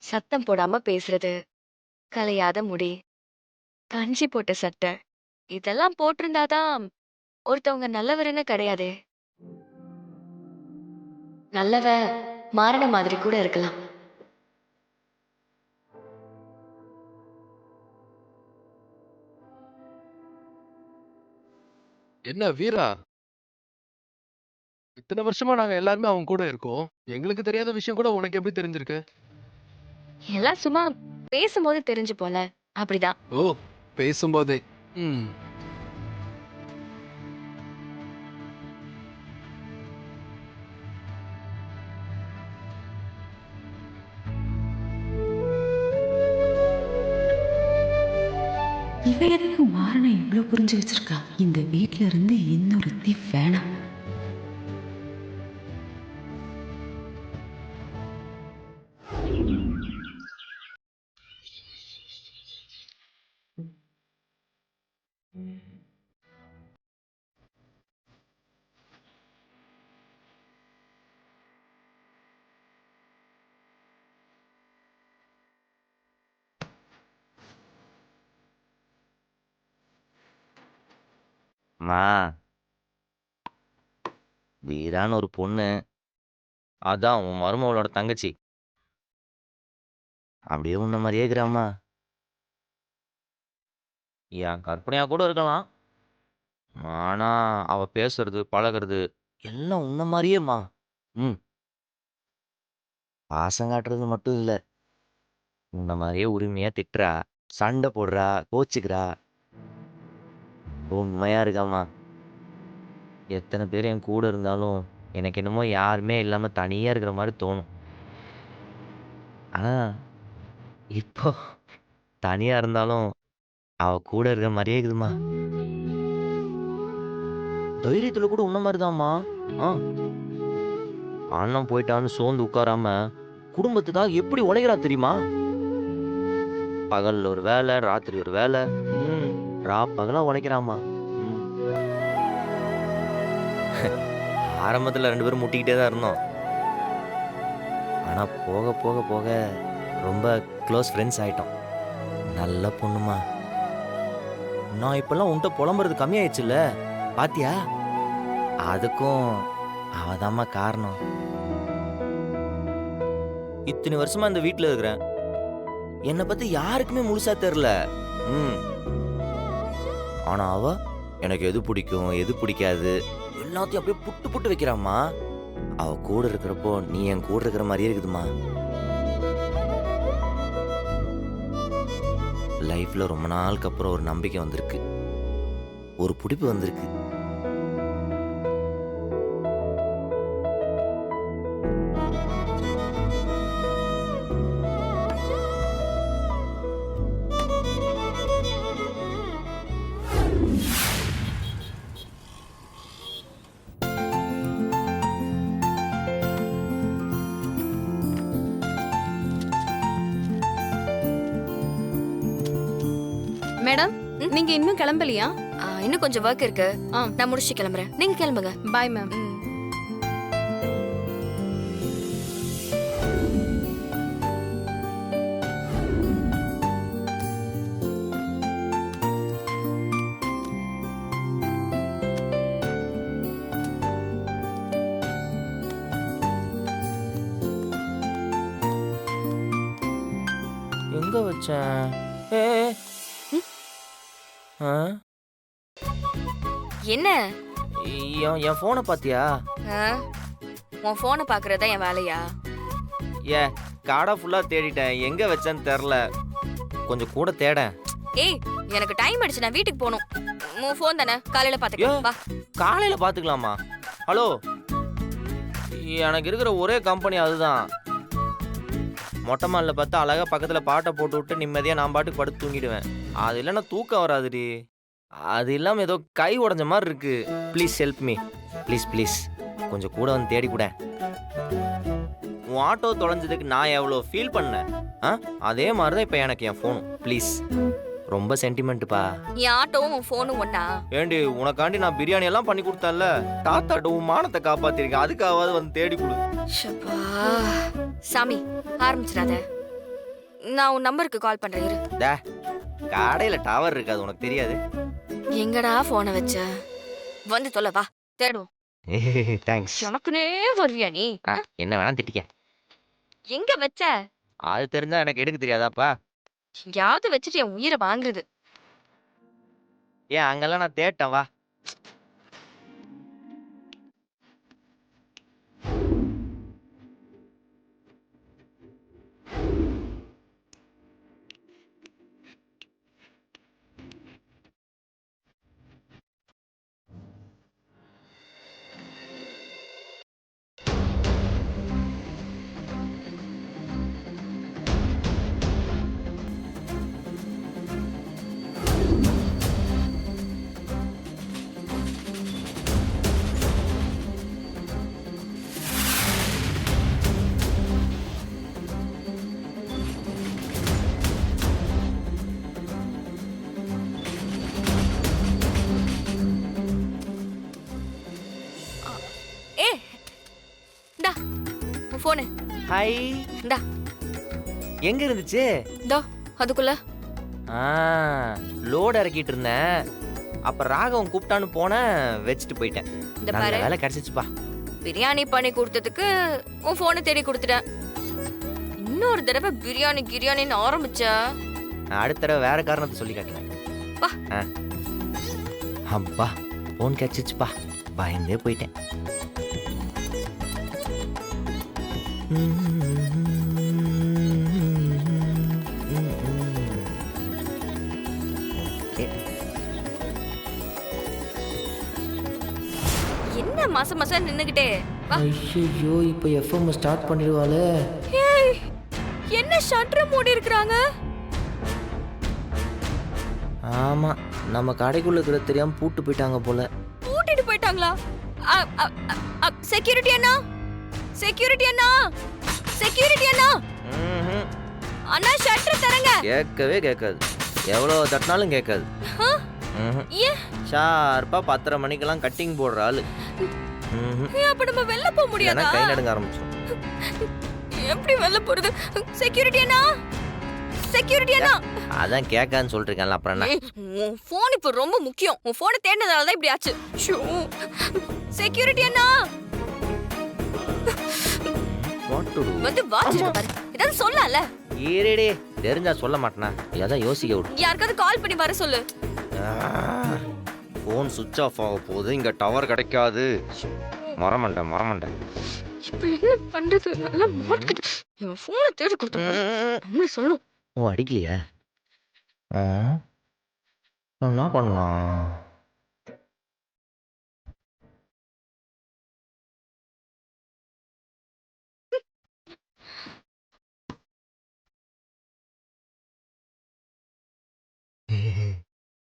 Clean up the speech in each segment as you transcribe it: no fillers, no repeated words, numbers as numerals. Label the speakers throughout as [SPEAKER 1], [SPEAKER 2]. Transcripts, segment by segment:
[SPEAKER 1] சத்தம் போடாம பேசுறது, கலையாத முடி, கஞ்சி போட்ட சட்டை, இதெல்லாம் போட்டிருந்தாதான் ஒருத்தவங்க நல்லவருன்னு கிடையாதே. நல்லவன் மாறின மாதிரி கூட இருக்கலாம்.
[SPEAKER 2] என்ன வீரா? இத்தனை வருஷமா நாங்க எல்லாருமே அவன் கூட இருக்கோம். எங்களுக்கு தெரியாத விஷயம் கூட உனக்கு எப்படி தெரிஞ்சிருக்கு?
[SPEAKER 1] எல்லாம் சும்மா பேசும்போது தெரிஞ்சு போல. அப்படிதான்.
[SPEAKER 2] ஓ! பேசும்போதே. ம்.
[SPEAKER 3] இவ எதுக்கு மாறன இவ்ளோ புரிஞ்சு வச்சிருக்கா? இந்த வீட்ல இருந்து இன்னொருத்தி வேணாம்.
[SPEAKER 4] மா வீரான்னு ஒரு பொண்ணு. அதான் உன் மருமவளோட தங்கச்சி. அப்படியே உன்ன மாதிரியே இருக்கிறாம்மா. என் கற்பனையா கூட இருக்கலாம். ஆனா அவ பேசுறது பழகுறது எல்லாம் உன்ன மாதிரியேம்மா. ம். பாசம் காட்டுறது மட்டும் இல்ல, உன்ன மாதிரியே உரிமையா திட்டுறா, சண்டை போடுறா, கோச்சுக்கிறா. உண்மையா இருக்காம்மா. எத்தனை பேர் என் கூட இருந்தாலும் எனக்கு என்னமோ யாருமே இல்லாம தனியா இருக்கிற மாதிரி தோணும். ஆனா இப்போ தனியா இருந்தாலும் அவ கூட இருக்கிற மாதிரியே இருக்குதும்மா. தைரியத்துல கூட உன்ன மாதிரிதாம்மா. ஆ அண்ணன் போயிட்டான்னு சோர்ந்து உட்காராம குடும்பத்துக்காக எப்படி உழைக்கிறா தெரியுமா? பகல்ல ஒரு வேலை, ராத்திரி ஒரு வேலை. ம். பகலா உழைக்கிறாம்மா. ம். ஆரம்பத்துல 2 பேரும் முட்டிக்கிட்டே தான் இருந்தோம். ஆனா போக போக போக ரொம்ப க்ளோஸ் ஃப்ரெண்ட்ஸ் ஆயிட்டோம். நல்ல பொண்ணுமா. நான் இப்பெல்லாம் உன்கிட்ட புலம்புறது கம்மியாயிடுச்சுல்ல, பாத்தியா? அதுக்கும் அவதாம்மா காரணம். இத்தனை வருஷமா இந்த வீட்ல இருக்கிறேன், என்னை பத்தி யாருக்குமே முழுசா தெரியல. ம். ஆனா அவ எனக்கு எது பிடிக்கும் எது பிடிக்காது எல்லாத்தையும் அப்படியே புட்டு புட்டு வைக்கிறாம்மா. அவ கூட இருக்கிறப்போ நீ என் கூட இருக்கிற மாதிரியே இருக்குதுமா. லைஃப்ல ரொம்ப நாளுக்கு அப்புறம் ஒரு நம்பிக்கை வந்திருக்கு, ஒரு பிடிப்பு வந்திருக்கு.
[SPEAKER 5] மேடம், நீங்க இன்னும் கிளம்பலையா?
[SPEAKER 1] இன்னும் கொஞ்சம் ஒர்க் இருக்கு.
[SPEAKER 5] ஆ.
[SPEAKER 1] நான் முடிச்சு கிளம்புறேன். நீங்க கிளம்புங்க.
[SPEAKER 5] Bye ma'am.
[SPEAKER 1] ம்.
[SPEAKER 4] எங்க வச்சேன்? ஏ ஆ?
[SPEAKER 1] என்ன?
[SPEAKER 4] என் போனை பாத்தியா?
[SPEAKER 1] ஆ? உன் போனை பாக்குறதா என் வேலையா?
[SPEAKER 4] ஏ காடா ஃபுல்லா தேடிட்டேன், எங்க வச்சேன்னு தெரில. கொஞ்சம் கூட தேட.
[SPEAKER 1] ஏய், எனக்கு டைம் ஆயிடுச்சு. நான் வீட்டுக்கு போகணும். உன் போன் தானே, காலையில பாத்துக்கலாம். வா.
[SPEAKER 4] காலையில பாத்துக்கலாமா? ஹலோ, எனக்கு இருக்கிற ஒரே கம்பெனி அதுதான். மொட்டை மாலில் பார்த்தா அழகா பக்கத்துல பாட்டை போட்டு விட்டு நிம்மதியா நான் பாட்டுக்கு படுத்து தூங்கிடுவேன். அது இல்லைன்னா தூக்கம் வராதுடி. அது இல்லாம ஏதோ கை உடைஞ்ச மாதிரி இருக்கு. Please help me. Please please கொஞ்சம் கூட வந்து தேடி கூட. உன் ஆட்டோ தொலைஞ்சதுக்கு நான் எவ்வளோ ஃபீல் பண்ணேன், அதே மாதிரி தான் இப்போ எனக்கு என் ஃபோன். ப்ளீஸ், ரொம்ப சென்டிமெண்ட்டுப்பா.
[SPEAKER 1] என் ஆட்டோவும் உன் போனும் ஒண்ணா?
[SPEAKER 4] ஏண்டி, உனக்காண்டி நான் பிரியாணி எல்லாம் பண்ணி கொடுத்தேன்ல, தாத்தாட்ட உன் மானத்தை காப்பாத்திருக்கேன், அதுக்காவது வந்து தேடி கொடு.
[SPEAKER 1] ஷப்பா. சாமி, ஆரம்பிச்சிடாத. நான் உன் நம்பருக்கு கால் பண்றேன் இரு.
[SPEAKER 4] டே கடையில் டவர் இருக்காது உனக்கு தெரியாது.
[SPEAKER 1] எங்கடா போனை வச்ச? வந்து தொலை வா, தேடுவோம்.
[SPEAKER 4] தேங்க்ஸ்.
[SPEAKER 1] எனக்குனே வருவியா நீ?
[SPEAKER 4] என்ன வேணா திட்டிக்க.
[SPEAKER 1] எங்க வச்ச?
[SPEAKER 4] அது தெரிஞ்சா எனக்கு எடுக்க தெரியாதாப்பா?
[SPEAKER 1] எங்கயாவது வச்சுட்டு என் உயிரை வாங்குறது.
[SPEAKER 4] ஏன் அங்கெல்லாம் நான் தேட்டேன் வா.
[SPEAKER 1] ஏ இந்தா உன் போனு.
[SPEAKER 4] ஹாய்.
[SPEAKER 1] இந்தா
[SPEAKER 4] எங்க இருந்துச்சு?
[SPEAKER 1] இதோ அதுக்குள்ள.
[SPEAKER 4] லோடு இறக்கிட்டு இருந்தேன். அப்ப ராகவன் கூப்பிட்டான்னு போனேன், வச்சுட்டு போயிட்டேன்.
[SPEAKER 1] இந்த
[SPEAKER 4] நல்ல
[SPEAKER 1] பாரு,
[SPEAKER 4] வேலை கிடைச்சிச்சுப்பா.
[SPEAKER 1] பிரியாணி பண்ணி கொடுத்ததுக்கு உன் போனை தேடி கொடுத்துட்டேன். இன்னொரு தடவை பிரியாணி கிரியாணின்னு ஆரம்பிச்சா
[SPEAKER 4] நான் அடுத்த தடவை வேற காரணத்தை சொல்லி காட்டுறேன்.
[SPEAKER 1] வா.
[SPEAKER 4] அப்பா போன் கிடைச்சிச்சுப்பா, பயந்தே போயிட்டேன்.
[SPEAKER 1] என்ன மாசம் மாசம் நின்னுகிட்டே வா.
[SPEAKER 4] ஐயோ இப்போ எஃப்எம் ஸ்டார்ட் பண்ணிடுவாளே.
[SPEAKER 1] ஏய், என்ன ஷட்டர் மூடி இருக்காங்க?
[SPEAKER 4] ஆமா, நம்ம கடைக்குள்ள இருக்கிற தெரியாம பூட்டு போயிட்டாங்க போல.
[SPEAKER 1] பூட்டிட்டு போயிட்டாங்களா? செக்யூரிட்டி அண்ணா, செக்யூரிட்டி அண்ணா, செக்யூரிட்டி அண்ணா, அண்ணா ஷட்டர் தரங்க.
[SPEAKER 4] கேட்கவே கேட்காது, எவ்வளவு தட்டினாலும் கேட்காது.
[SPEAKER 1] ஏன்
[SPEAKER 4] ஷார்ப்பா 10:30 மணிக்கெல்லாம் கட்டிங் போடுற ஆளு.
[SPEAKER 1] அப்ப நம்ம வெளில போக முடியாதா?
[SPEAKER 4] கை நடுங்க ஆரம்பிச்சோம்.
[SPEAKER 1] எப்படி வெளில போறது? செக்யூரிட்டி அண்ணா, செக்யூரிட்டி அண்ணா.
[SPEAKER 4] அதான் கேட்கான்னு சொல்லிருக்கேன்ல, அப்புறம் என்ன?
[SPEAKER 1] உன் போன் இப்ப ரொம்ப முக்கியம். உன் போனை தேடினதால தான் இப்படி ஆச்சு. Security Anna
[SPEAKER 4] what to to?
[SPEAKER 1] வந்து வாட்ச் பாரு, ஏதாவது சொல்லல.
[SPEAKER 4] ஏறேடே, தெரிஞ்சா சொல்ல மாட்டேனா? ஏதாவது யோசிக்க விடு.
[SPEAKER 1] யாருக்காவது கால் பண்ணி வர சொல்லு.
[SPEAKER 4] ஃபோன் சுவிட்ச் ஆஃப் ஆக போகுது, இங்க டவர் கிடைக்காது. மறமாட்டேன்.
[SPEAKER 1] இப்ப என்ன பண்றது? நல்லா மாட்டிக்கிட்டு என் போனை தேடி கொடுத்து சொல்லணும்.
[SPEAKER 4] ஓ அடிக்கலையா? என்ன பண்ணலாம்?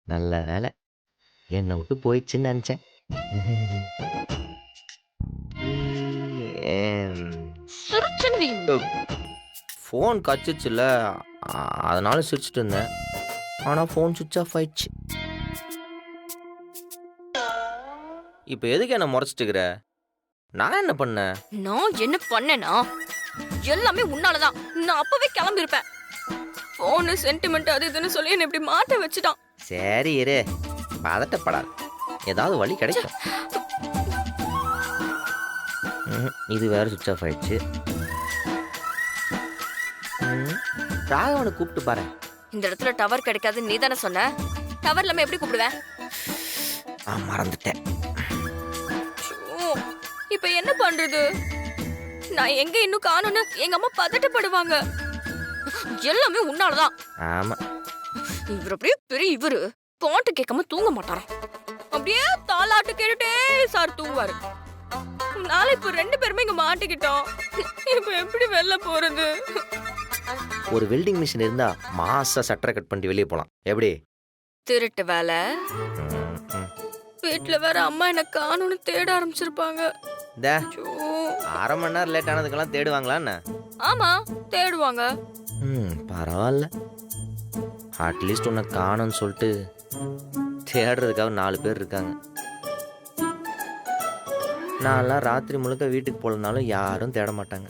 [SPEAKER 4] நல்ல வேலை, என்னை விட்டு போயிடுச்சுன்னு நினைச்சேன். ஃபோன் கச்சிச்சுல, அதனால சிரிச்சிட்டு இருந்தேன். ஆனால் ஃபோன் சுவிட்ச் ஆஃப் ஆயிடுச்சு. இப்போ எதுக்கு என்ன முறைச்சிட்டுக்கிற? நான் என்ன பண்ணேன்?
[SPEAKER 1] நான் என்ன பண்ணேனா? எல்லாமே உன்னாலதான். நான் அப்பவே கிளம்பிருப்பேன். போனு சென்டிமெண்ட் அது இதுன்னு சொல்லி என்ன இப்படி மாட்ட வச்சுட்டான்.
[SPEAKER 4] சரி இரு, பதட்டப்படாது, ஏதாவது வழி கிடைக்கும். இது வேற சுவிட்ச் ஆஃப் ஆயிடுச்சு. ராகவனை கூப்பிட்டு பாரு.
[SPEAKER 1] இந்த இடத்துல டவர் கிடைக்காது நீ தானே சொன்ன. டவர் இல்லாம எப்படி கூப்பிடுவேன்?
[SPEAKER 4] மறந்துட்டேன்.
[SPEAKER 1] இப்ப என்ன பண்றது? நான் எங்க இன்னும் காணோன்னு எங்க அம்மா பதட்டப்படுவாங்க. எல்லாமே உன்னாலதான்.
[SPEAKER 4] ஆமா,
[SPEAKER 1] இவர் அப்படியே பெரிய இவரு பாட்டு கேட்காம தூங்க மாட்டாராம். அப்படியே தாலாட்டு கேட்டுட்டே சார் தூங்குவாரு. நாளை இப்ப 2 பேருமே இங்க மாட்டிக்கிட்டோம். இப்ப எப்படி வெளில போறது?
[SPEAKER 4] ஒரு வெல்டிங் மிஷின் இருந்தா மாசா சட்டரை கட் பண்ணி வெளியே போலாம். எப்படி?
[SPEAKER 1] திருட்டு வேலை. வீட்டுல வேற அம்மா என்ன காணும்னு தேட ஆரம்பிச்சிருப்பாங்க.
[SPEAKER 4] இந்த 1/2 மணி நேரம் லேட் ஆனதுக்கெல்லாம் தேடுவாங்களான்னு?
[SPEAKER 1] ஆமா தேடுவாங்க.
[SPEAKER 4] பரவாயில்ல, அட்லீஸ்ட் உன்னை காணும்னு சொல்லிட்டு தேடுறதுக்காக 4 பேர் இருக்காங்க. நான்லாம் ராத்திரி முழுக்க வீட்டுக்கு போகலனாலும் யாரும் தேட மாட்டாங்க.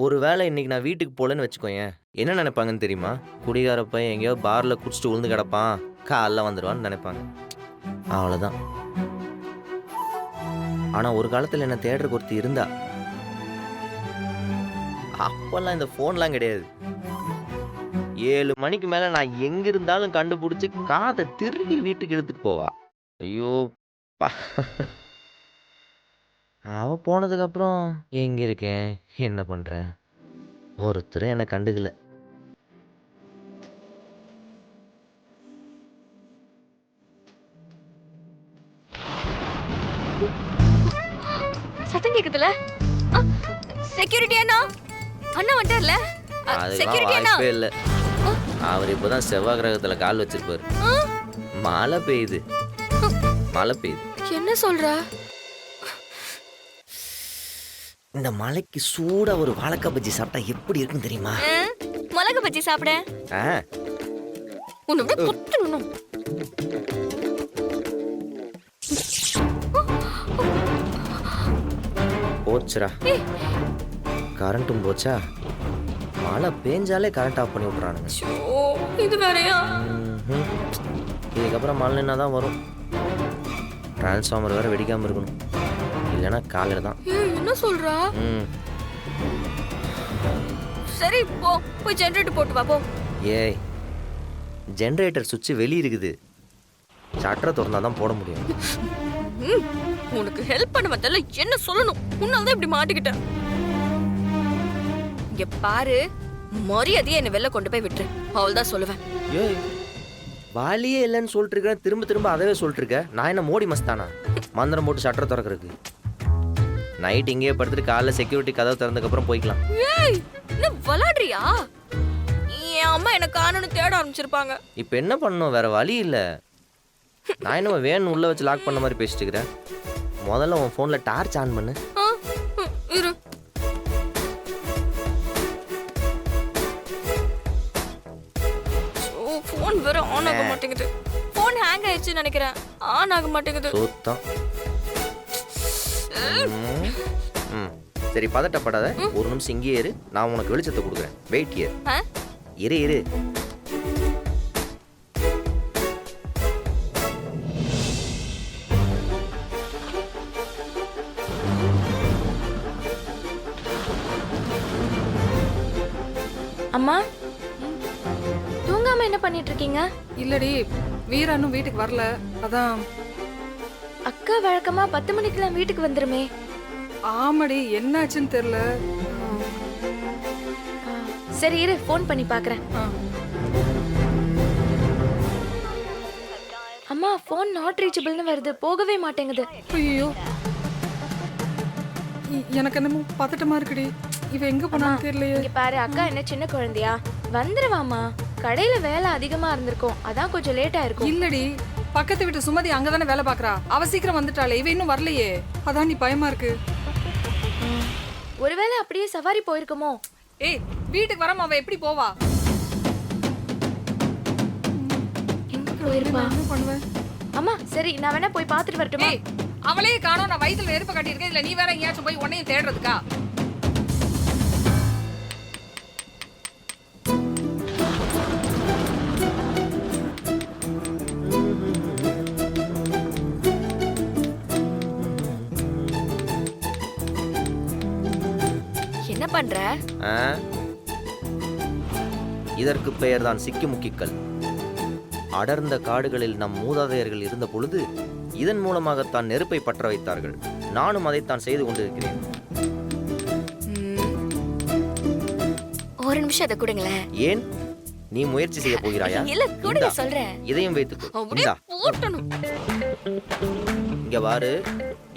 [SPEAKER 4] ஒருவேளை இன்னைக்கு நான் வீட்டுக்கு போகலன்னு வச்சுக்கோயேன், என்ன நினைப்பாங்கன்னு தெரியுமா? குடிகார பையன் எங்கேயோ பார்ல குடிச்சிட்டு விழுந்து கிடப்பான், காலைல வந்துடுவான்னு நினைப்பாங்க. அவ்வளோதான். ஆனால் ஒரு காலத்தில் என்ன தேடுறக்கு ஒருத்தி இருந்தா. அப்பெல்லாம் இந்த ஃபோன்லாம் கிடையாது. 7 மணிக்கு மேலே நான் எங்கே இருந்தாலும் கண்டுபிடிச்சி காதை திரும்பி வீட்டுக்கு எடுத்துட்டு போவா. ஐயோ அவ போனதுக்கப்புறம் எங்கே இருக்கேன், என்ன பண்ணுறேன், ஒருத்தரும் என்னை கண்டுக்கல.
[SPEAKER 1] சத்தம் கேக்குதுல? செக்யூரிட்டி அண்ணா, அண்ணா வந்துட்டார்ல?
[SPEAKER 4] அதுக்கெல்லாம்
[SPEAKER 1] செக்யூரிட்டி அண்ணா.
[SPEAKER 4] வாய்ப்பே இல்லை. அவர் இப்போதான் செவ்வாய் கிரகத்தில் கால் வச்சிருப்பாரு. மழை பெய்யுது, மழை பெய்யுது.
[SPEAKER 1] என்ன சொல்ற?
[SPEAKER 4] இந்த மலைக்கு சூடா ஒரு வாழைக்காய் பஜ்ஜி சாப்பிட்டா எப்படி இருக்குன்னு தெரியுமா?
[SPEAKER 1] மிளகு பஜ்ஜி சாப்பிட
[SPEAKER 4] ஆ,
[SPEAKER 1] உன்னை அப்படியே குத்தணும்.
[SPEAKER 4] போச்சுடா, கரண்ட்டும் போச்சா. மழை பேஞ்சாலே கரண்ட் ஆஃப் பண்ணி விட்றானுங்க.
[SPEAKER 1] ஓ, இது வேறயா?
[SPEAKER 4] ம்ஹும். இதுக்கப்புறம் மழை நின்னா தான் வரும். டிரான்ஸ்ஃபார்மர் வேற வெடிக்காம இருக்கணும், இல்லைன்னா காலையில் தான்.
[SPEAKER 1] என்ன சொல்றா?
[SPEAKER 4] ம்.
[SPEAKER 1] சரி போ, போய் ஜெனரேட்டர் போட்டு வா போ.
[SPEAKER 4] ஏய், ஜென்ரேட்டர் சுவிட்ச் வெளியே இருக்குது, சட்டரை திறந்தா தான் போட முடியும்.
[SPEAKER 1] உனக்கு ஹெல்ப் பண்ண வந்தல என்ன சொல்லணும்? உன்னால தான் இப்படி மாட்டிக்கிட்டேன். இங்க பாரு, மரியாதையா என்ன வெளில கொண்டு போய் விட்டுரு, அவள்தான் சொல்லுவேன்.
[SPEAKER 4] ஏய், வாலியே இல்லைன்னு சொல்லிட்டு இருக்கேன், திரும்ப திரும்ப அதவே சொல்லிட்டு இருக்க. நான் என்ன மோடி மஸ்தானா மந்திரம் போட்டு சட்டரை திறக்கிறதுக்கு? நைட் இங்கேயே படுத்துட்டு காலைல செக்யூரிட்டி கதவை திறந்ததுக்கப்புறம் போய்க்கலாம்.
[SPEAKER 1] ஏய், என்ன விளையாடுறியா? என் அம்மா என்ன காணோன்னு தேட ஆரம்பிச்சிருப்பாங்க.
[SPEAKER 4] இப்போ என்ன பண்ணணும், வேற வழி இல்லை. நான் என்ன வேணும் உள்ள வச்சு லாக் பண்ண மாதிரி பேசிட்டு இருக்கிறேன். முதல்ல உன் ஃபோனில் டார்ச் ஆன் பண்ணு.
[SPEAKER 1] இரு. ஃபோன் வேற ஆன் ஆக மாட்டேங்குது. ஃபோன் ஹேங் ஆயிடுச்சுன்னு நினைக்கிறேன், ஆன் ஆக மாட்டேங்குது.
[SPEAKER 4] சுத்தம். சரி, பதட்டப்படாத, ஒரு நிமிஷம் இங்கேயே இரு, நான் உனக்கு வெளிச்சத்தை கொடுக்குறேன். Wait here. இரு இரு.
[SPEAKER 6] அம்மா, தூங்காம என்ன பண்ணிட்டு இருக்கீங்க?
[SPEAKER 5] இல்லடி, வீரனும் வீட்டுக்கு வரல, அதான்.
[SPEAKER 6] அக்கா வழக்கமா 10 மணிக்கெல்லாம் வீட்டுக்கு வந்துருமே.
[SPEAKER 5] ஆமாடி, என்னாச்சுன்னு தெரியல.
[SPEAKER 6] சரி இரு, ஃபோன் பண்ணி பார்க்கறேன். அம்மா, ஃபோன் நாட் ரீச்சபிள்னு வருது, போகவே மாட்டேங்குது.
[SPEAKER 5] ஐயோ, எனக்கு என்னமோ பதட்டமா இருக்குடி. இவ எங்க போனான்னு தெரியலையே.
[SPEAKER 6] இங்க பாரு, அக்கா என்ன சின்ன குழந்தையா? வந்துருவாமா, கடையில வேலை அதிகமா இருந்திருக்கும், அதான் கொஞ்சம் லேட் ஆயிருக்கும்.
[SPEAKER 5] இல்லடி, பக்கத்து வீட்டு சுமதி அங்கதானே வேலை பாக்குறா, அவ சீக்கிரம் வந்துட்டாளே, இவ இன்னும் வரலையே, அதான் நீ பயமா இருக்கு.
[SPEAKER 6] ஒருவேளை அப்படியே சவாரி போயிருக்குமோ?
[SPEAKER 5] ஏய், வீட்டுக்கு வராம அவ எப்படி போவா?
[SPEAKER 6] எங்க போயிருப்பா?
[SPEAKER 5] என்ன பண்ணுவேன்?
[SPEAKER 6] அம்மா சரி, நான் வேணா போய் பார்த்துட்டு வரட்டுமா?
[SPEAKER 5] ஏய், அவளே காணோம், நான் வயித்துல நெருப்பு கட்டி இருக்கேன், இதுல நீ வேற எங்கேயாச்சும் போய் உன்னையும் தேடுறதுக்கா?
[SPEAKER 1] என்ன பண்ற?
[SPEAKER 4] இதற்கு பெயர்தான் சிக்கிமுக்கிக்கல். அடர்ந்த காடுகளில் நம் மூதாதையர்கள் இருந்த பொழுது இதன் மூலமாகத்தான் நெருப்பை பற்ற வைத்தார்கள். நானும் அதைத்தான் செய்து கொண்டிருக்கிறேன்.
[SPEAKER 1] ஒரு நிமிஷம் அதை கொடுங்களேன்.
[SPEAKER 4] ஏன், நீ முயற்சி செய்ய போகிறாயா?
[SPEAKER 1] இல்ல, கொடுங்க சொல்றேன்.
[SPEAKER 4] இதையும் வைத்துக்கோ.
[SPEAKER 1] அப்படியே
[SPEAKER 4] இந்தா.
[SPEAKER 1] போட்டணும்.
[SPEAKER 4] இங்க பாரு,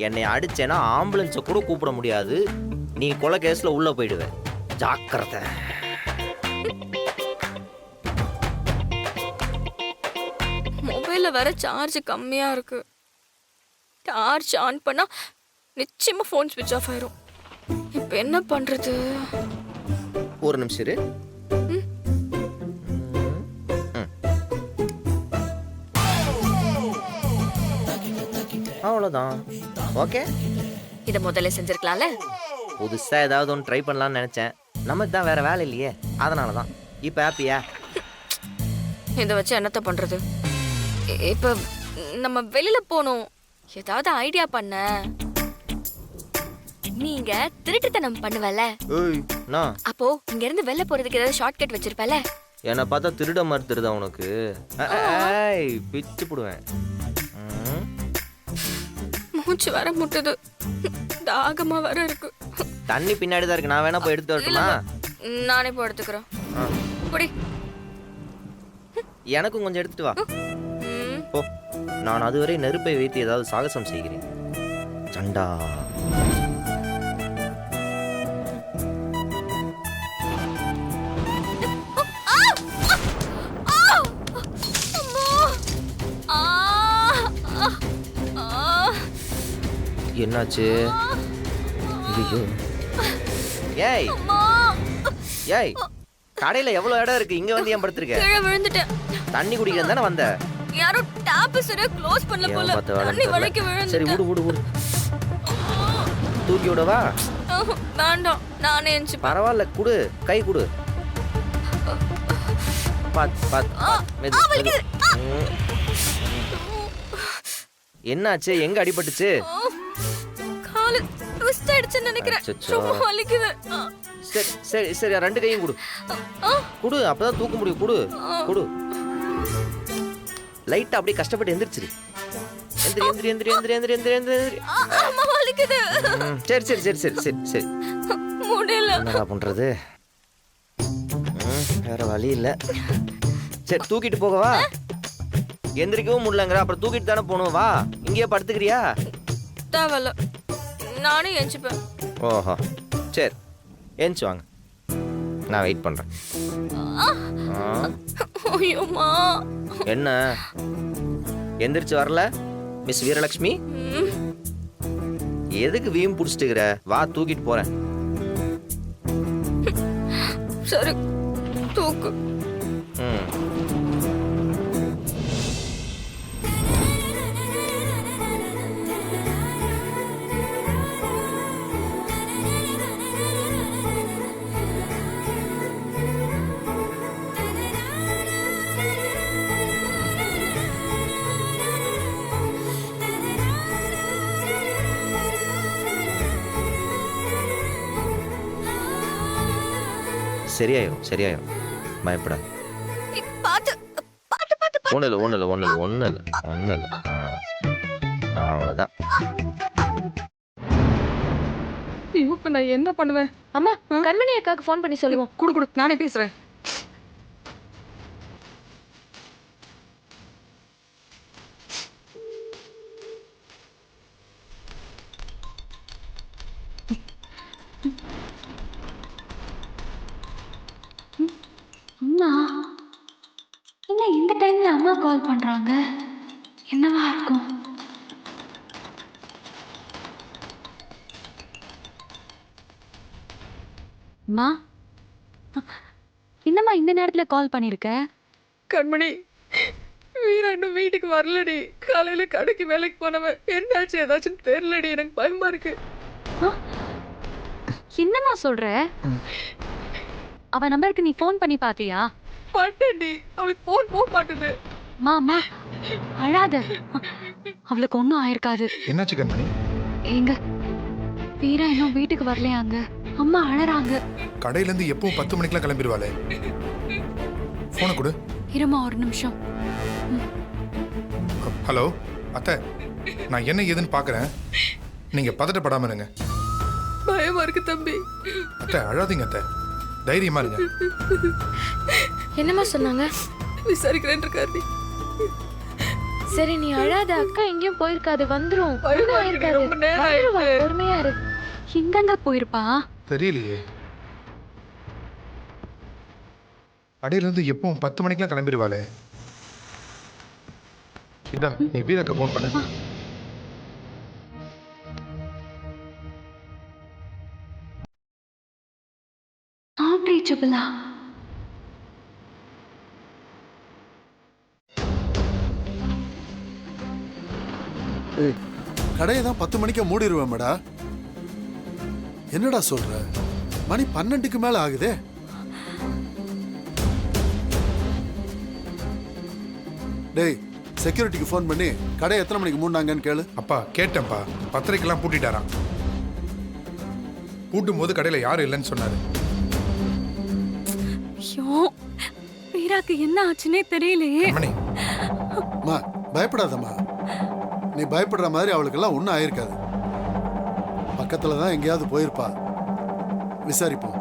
[SPEAKER 4] என்னை அடிச்சேன்னா ஆம்புலன்ஸை கூட கூப்பிட முடியாது, நீ கொலை கேஸ்ல உள்ள போயிடுவ. ஜாக்கிரதை.
[SPEAKER 1] மொபைல்ல வேற சார்ஜ் கம்மியா இருக்கு. டார்ச் ஆன் பண்ணா நிச்சயமா ஃபோன் ஸ்விட்ச் ஆஃப் ஆயிரும். இப்போ என்ன பண்றது?
[SPEAKER 4] ஒரு நிமிஷம் இரு. அவ்வளோதான். ஓகே,
[SPEAKER 1] இத முதல்ல செஞ்சிருக்கலாம்ல.
[SPEAKER 4] புதுசா ஏதாவது ஒன்று ட்ரை பண்ணலாம்னு நினைச்சேன். நமக்கு தான் வேற வேலை இல்லையே, அதனால தான். இப்போ ஹாப்பியா?
[SPEAKER 1] இதை வச்சு என்னத்த பண்றது? இப்ப நம்ம வெளியில போகணும். ஏதாவது ஐடியா பண்ண. நீங்க திருட்டுத்தனம் பண்ணுவல,
[SPEAKER 4] ஏய் நான்
[SPEAKER 1] அப்போ இங்க இருந்து வெளில போறதுக்கு ஏதாவது ஷார்ட்கட் வச்சிருப்பல.
[SPEAKER 4] என்னை பார்த்தா திருட மாதிரி திருதா உனக்கு? ஏய் பிச்சு போடுவேன்.
[SPEAKER 1] மூச்சு வர முட்டுது, தாகமா வர இருக்கு.
[SPEAKER 4] தண்ணி பின்னாடி தான் இருக்கு, நான் வேணா போய் எடுத்து வரட்டுமா?
[SPEAKER 1] நானே போய் எடுத்துக்கிறேன். குடி.
[SPEAKER 4] எனக்கும் கொஞ்சம் எடுத்துட்டு வா.
[SPEAKER 1] ம்.
[SPEAKER 4] போ, நான் அதுவரை நெருப்பை வைத்து ஏதாவது சாகசம் செய்கிறேன். சண்டா. என்னாச்சு? ஐயோ. ஏய் ஏய், கடையில எவ்வளவு இடம் இருக்கு, இங்க வந்து ஏன் படுத்திருக்க?
[SPEAKER 1] கீழே விழுந்துட்டேன்.
[SPEAKER 4] தண்ணி குடிக்கிறேன் தானே வந்த?
[SPEAKER 1] யாரோ டாப் சரியா க்ளோஸ் பண்ணல
[SPEAKER 4] ஏன்
[SPEAKER 1] போல.
[SPEAKER 4] பார்த்த வேலைன்னு
[SPEAKER 1] தண்ணி
[SPEAKER 4] தெரியல.
[SPEAKER 1] வளைக்க
[SPEAKER 4] சரி
[SPEAKER 1] விழுந்துட்டேன்.
[SPEAKER 4] விடு. தூக்கி விடவா?
[SPEAKER 1] வேண்டாம், நானே எஞ்சி.
[SPEAKER 4] பரவாயில்ல, குடு, கை குடு. பாத் மெது. என்னாச்சு? எங்க அடிபட்டுச்சு?
[SPEAKER 1] காலு ட்விஸ்ட் ஆயிடுச்சுன்னு நினைக்கிறேன்.
[SPEAKER 4] அச்சச்சோ.
[SPEAKER 1] சும்மா வலிக்குது.
[SPEAKER 4] சரி சரி சரி, ரெண்டு கையும் குடு. குடு, அப்பதான் தூக்க முடியும். குடு. லைட்டா அப்படியே கஷ்டப்பட்டு எந்திரிச்சிரு. எந்திரி.
[SPEAKER 1] அம்மா வலிக்குது.
[SPEAKER 4] சரி.
[SPEAKER 1] முடியல.
[SPEAKER 4] என்னடா பண்றது? வேற வழி இல்ல. சரி, தூக்கிட்டு போகவா? எந்திரிக்கவும் முடியலங்கிற, அப்புறம் தூக்கிட்டு தானே போகணும். வா, இங்கேயே படுத்துக்கிறியா?
[SPEAKER 1] தேவையில்ல, நானே எஞ்சிப்பேன்.
[SPEAKER 4] ஓஹோ, சரி, எந்திச்சு வாங்க, நான் வெயிட் பண்றேன்.
[SPEAKER 1] ஐயோம்மா.
[SPEAKER 4] என்ன எந்திரிச்சு வரல மிஸ் வீரலட்சுமி? எதுக்கு வீம் புடிச்சிட்டுக்கிற? வா, தூக்கிட்டு போறேன்.
[SPEAKER 1] சரி, தூக்கு.
[SPEAKER 4] சரியாயிரும், பயப்படாது.
[SPEAKER 1] பாத்து.
[SPEAKER 4] ஒண்ணு இல்ல. அவ்வளவுதான்.
[SPEAKER 5] இப்ப நான் என்ன பண்ணுவேன்?
[SPEAKER 6] அம்மா, கண்மணி அக்காவுக்கு ஃபோன் பண்ணி சொல்லுவோம்.
[SPEAKER 5] குடு, நானே பேசுறேன்.
[SPEAKER 3] அம்மா, என்ன இந்த டைம்ல அம்மா கால் பண்றாங்க? என்னவா இருக்கும்? அம்மா, என்னம்மா இந்த நேரத்துல கால் பண்ணிருக்க?
[SPEAKER 5] கண்மணி, வீரா இன்னும் வீட்டுக்கு வரலடி. காலையில கடைக்கு வேலைக்கு போனவன் என்னாச்சு ஏதாச்சும் தெரியலடி. எனக்கு பயமா இருக்கு.
[SPEAKER 3] என்னம்மா சொல்ற? அவ நம்பருக்கு நீ ஃபோன் பண்ணி பாத்தியா?
[SPEAKER 5] மாட்டேன்டி, அவளுக்கு போன் போக மாட்டுது.
[SPEAKER 3] அம்மா, அழாத. அவளுக்கு ஒன்றும் ஆயிருக்காது.
[SPEAKER 7] என்னாச்சு கண்மணி?
[SPEAKER 3] எங்க வீரா இன்னும் வீட்டுக்கு வரலையாங்க. அம்மா அழறாங்க.
[SPEAKER 7] கடையில இருந்து எப்பவும் 10 மணிக்கெல்லாம் கிளம்பிடுவாளே. போனை கொடு.
[SPEAKER 3] இருமா ஒரு நிமிஷம்.
[SPEAKER 7] ஹலோ அத்தை, நான் என்ன ஏதுன்னு பாக்குறேன். நீங்க பதட்டப்படாம இருங்க.
[SPEAKER 5] பயமா இருக்கு தம்பி.
[SPEAKER 7] அத்தை அழாதீங்க அத்தை, தைரியமா இருங்க.
[SPEAKER 6] என்னம்மா சொன்னாங்க?
[SPEAKER 5] விசாரிக்கிறேன் இருக்காரு.
[SPEAKER 6] சரி, நீ அழாத. அக்கா எங்கேயும் போயிருக்காது, வந்துரும்.
[SPEAKER 5] பயமா இருக்கு, ரொம்ப நேரம் ஆயிடுச்சு.
[SPEAKER 6] பொறுமையா இரு.
[SPEAKER 3] எங்கங்க போயிருப்பா?
[SPEAKER 7] தெரியலையே. கடையில இருந்து எப்பவும் 10 மணிக்கெல்லாம் கிளம்பிடுவாளே. இதான் நீ வீரக்க போன் பண்ண.
[SPEAKER 3] நாட் ரீச்சபிளா?
[SPEAKER 8] கடையை தான் 10 மணிக்கே மூடிடுவேன் மேடா. என்னடா சொல்ற? மணி 12க்கு மேல ஆகுதே. டேய், செக்யூரிட்டிக்கு ஃபோன் பண்ணி கடை எத்தனை மணிக்கு மூடினாங்கன்னு கேளு.
[SPEAKER 7] அப்பா கேட்டேன்ப்பா, 10:30க்கெல்லாம் பூட்டிட்டாராம். பூட்டும் போது கடையில யாரும் இல்லைன்னு சொன்னாரு.
[SPEAKER 1] ஐயோ வீராக்கு என்ன ஆச்சுன்னே தெரியலையே.
[SPEAKER 7] கண்மணி,
[SPEAKER 8] அம்மா பயப்படாதம்மா. நீ பயப்படுற மாதிரி அவளுக்கெல்லாம் ஒன்றும் ஆயிருக்காது. பக்கத்துல தான் எங்கேயாவது போயிருப்பா. விசாரிப்போம்.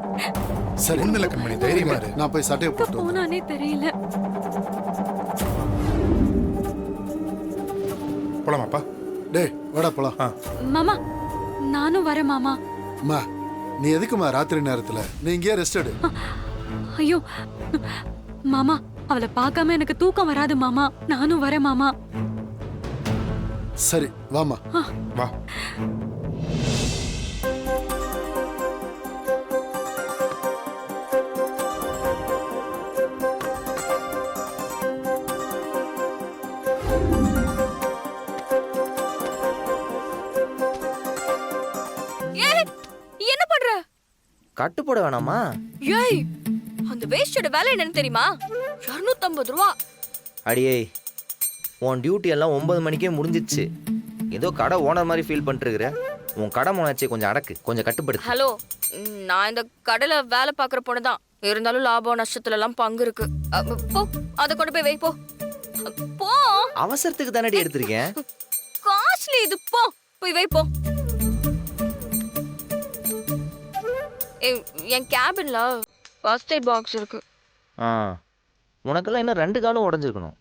[SPEAKER 8] சரி,
[SPEAKER 7] ஒண்ணும் இல்ல கண்மணி, தைரியமா இரு.
[SPEAKER 8] நான் போய் சட்டையை போட்டு வரேன்.
[SPEAKER 1] போனானே தெரியல.
[SPEAKER 7] போலாமாப்பா?
[SPEAKER 8] டேய் வாடா போலாம்.
[SPEAKER 1] மாமா நானும் வரேன் மாமா.
[SPEAKER 8] அம்மா நீ எதுக்குமா ராத்திரி நேரத்துல? நீ இங்கேயே ரெஸ்ட் எடு.
[SPEAKER 1] ஐயோ மாமா, அவளை பார்க்காம எனக்கு தூக்கம் வராது மாமா. நானும் வரேன் மாமா.
[SPEAKER 8] சரி வாமா.
[SPEAKER 7] வா.
[SPEAKER 1] ஏய் என்ன பண்ற?
[SPEAKER 4] கட்டுப்பட வேணாமா?
[SPEAKER 1] ஏய் அந்த வேஸ்டோட வேலை என்னன்னு தெரியுமா? 250 ரூபா.
[SPEAKER 4] அடியே, உன் டியூட்டி எல்லாம் 9 மணிக்கே முடிஞ்சிச்சு. ஏதோ கடை ஓனர் மாதிரி ஃபீல் பண்ணிட்டு இருக்கிற. உன் கடை முன்னாச்சே கொஞ்சம் அடக்கு, கொஞ்சம் கட்டுப்படுத்து.
[SPEAKER 1] ஹலோ, நான் இந்த கடையில வேலை பார்க்குற பொண்ணு தான். இருந்தாலும் லாபம் நஷ்டத்துல எல்லாம் பங்கு இருக்கு. போ, அதை கொண்டு போய் வை. போ போ.
[SPEAKER 4] அவசரத்துக்கு தானடி எடுத்திருக்கேன்.
[SPEAKER 1] காஸ்ட்லி இது. போ போய் வை. போ. என் கேபின்ல ஃபர்ஸ்ட் எய்ட் பாக்ஸ் இருக்கு.
[SPEAKER 4] உனக்கெல்லாம் இன்னும் 2 காலும் உடஞ்சிருக்கணும்.